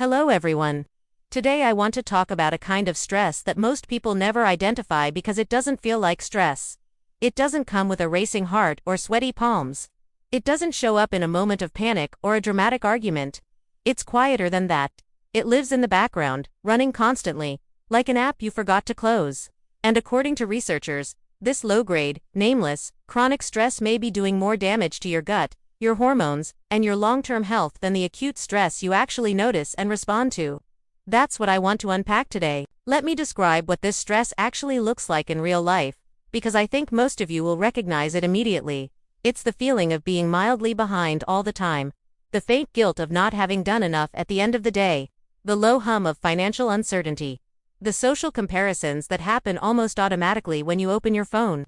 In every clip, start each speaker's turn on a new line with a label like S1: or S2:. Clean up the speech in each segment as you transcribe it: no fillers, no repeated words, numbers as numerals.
S1: Hello everyone. Today I want to talk about a kind of stress that most people never identify because it doesn't feel like stress. It doesn't come with a racing heart or sweaty palms. It doesn't show up in a moment of panic or a dramatic argument. It's quieter than that. It lives in the background, running constantly, like an app you forgot to close. And according to researchers, this low-grade, nameless, chronic stress may be doing more damage to your gut, your hormones, and your long-term health than the acute stress you actually notice and respond to. That's what I want to unpack today. Let me describe what this stress actually looks like in real life, because I think most of you will recognize it immediately. It's the feeling of being mildly behind all the time, the faint guilt of not having done enough at the end of the day, the low hum of financial uncertainty, the social comparisons that happen almost automatically when you open your phone,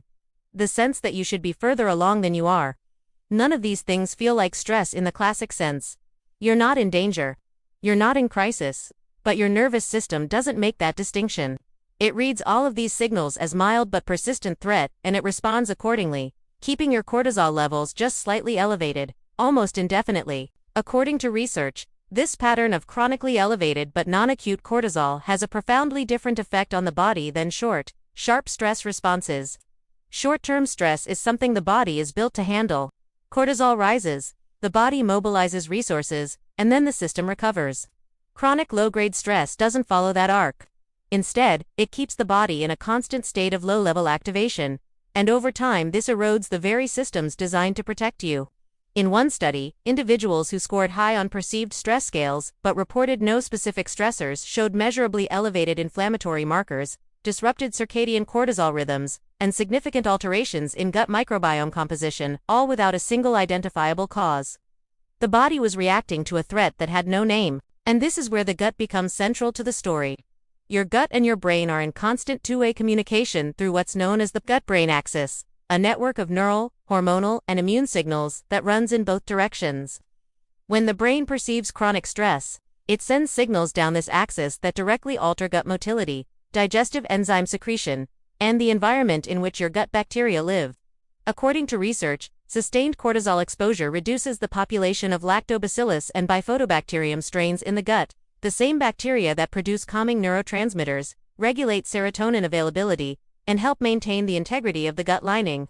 S1: the sense that you should be further along than you are. None of these things feel like stress in the classic sense. You're not in danger. You're not in crisis. But your nervous system doesn't make that distinction. It reads all of these signals as mild but persistent threat, and it responds accordingly, keeping your cortisol levels just slightly elevated, almost indefinitely. According to research, this pattern of chronically elevated but non-acute cortisol has a profoundly different effect on the body than short, sharp stress responses. Short-term stress is something the body is built to handle. Cortisol rises, the body mobilizes resources, and then the system recovers. Chronic low-grade stress doesn't follow that arc. Instead, it keeps the body in a constant state of low-level activation, and over time this erodes the very systems designed to protect you. In one study, individuals who scored high on perceived stress scales but reported no specific stressors showed measurably elevated inflammatory markers, disrupted circadian cortisol rhythms, and significant alterations in gut microbiome composition, all without a single identifiable cause. The body was reacting to a threat that had no name, and this is where the gut becomes central to the story. Your gut and your brain are in constant two-way communication through what's known as the gut-brain axis, a network of neural, hormonal, and immune signals that runs in both directions. When the brain perceives chronic stress, it sends signals down this axis that directly alter gut motility, digestive enzyme secretion, and the environment in which your gut bacteria live. According to research, sustained cortisol exposure reduces the population of lactobacillus and bifidobacterium strains in the gut, the same bacteria that produce calming neurotransmitters, regulate serotonin availability, and help maintain the integrity of the gut lining.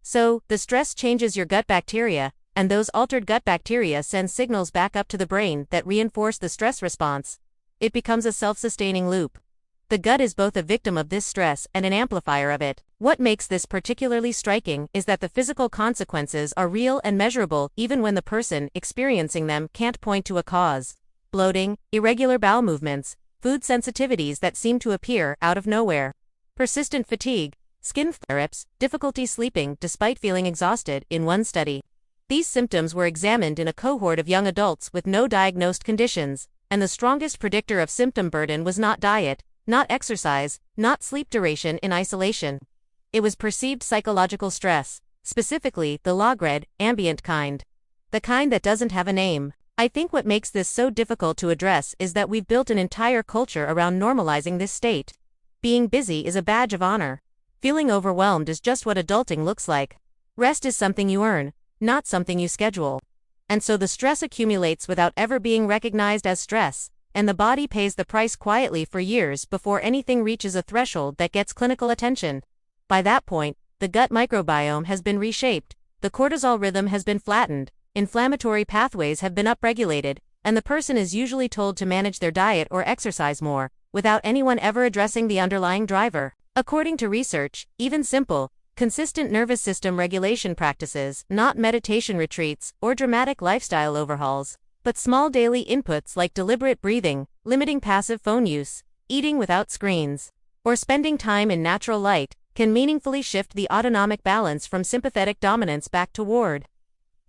S1: So, the stress changes your gut bacteria, and those altered gut bacteria send signals back up to the brain that reinforce the stress response. It becomes a self-sustaining loop. The gut is both a victim of this stress and an amplifier of it. What makes this particularly striking is that the physical consequences are real and measurable even when the person experiencing them can't point to a cause. Bloating, irregular bowel movements, food sensitivities that seem to appear out of nowhere, persistent fatigue, skin flare-ups, difficulty sleeping despite feeling exhausted. In one study, these symptoms were examined in a cohort of young adults with no diagnosed conditions, and the strongest predictor of symptom burden was not diet, not exercise, not sleep duration in isolation. It was perceived psychological stress, specifically the low-grade, ambient kind. The kind that doesn't have a name. I think what makes this so difficult to address is that we've built an entire culture around normalizing this state. Being busy is a badge of honor. Feeling overwhelmed is just what adulting looks like. Rest is something you earn, not something you schedule. And so the stress accumulates without ever being recognized as stress, and the body pays the price quietly for years before anything reaches a threshold that gets clinical attention. By that point, the gut microbiome has been reshaped, the cortisol rhythm has been flattened, inflammatory pathways have been upregulated, and the person is usually told to manage their diet or exercise more, without anyone ever addressing the underlying driver. According to research, even simple, consistent nervous system regulation practices, not meditation retreats or dramatic lifestyle overhauls, but small daily inputs like deliberate breathing, limiting passive phone use, eating without screens, or spending time in natural light, can meaningfully shift the autonomic balance from sympathetic dominance back toward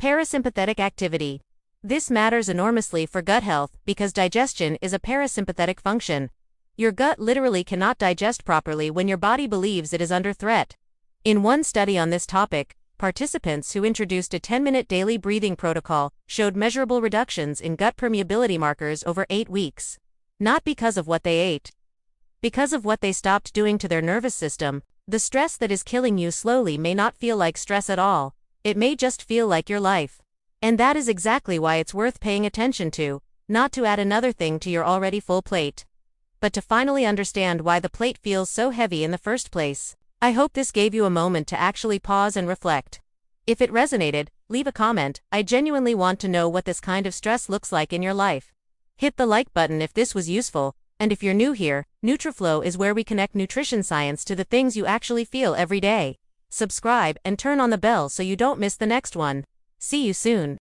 S1: parasympathetic activity. This matters enormously for gut health because digestion is a parasympathetic function. Your gut literally cannot digest properly when your body believes it is under threat. In one study on this topic, participants who introduced a 10-minute daily breathing protocol showed measurable reductions in gut permeability markers over 8 weeks. Not because of what they ate. Because of what they stopped doing to their nervous system. The stress that is killing you slowly may not feel like stress at all. It may just feel like your life. And that is exactly why it's worth paying attention to, not to add another thing to your already full plate, but to finally understand why the plate feels so heavy in the first place. I hope this gave you a moment to actually pause and reflect. If it resonated, leave a comment. I genuinely want to know what this kind of stress looks like in your life. Hit the like button if this was useful, and if you're new here, NutriFlow is where we connect nutrition science to the things you actually feel every day. Subscribe and turn on the bell so you don't miss the next one. See you soon.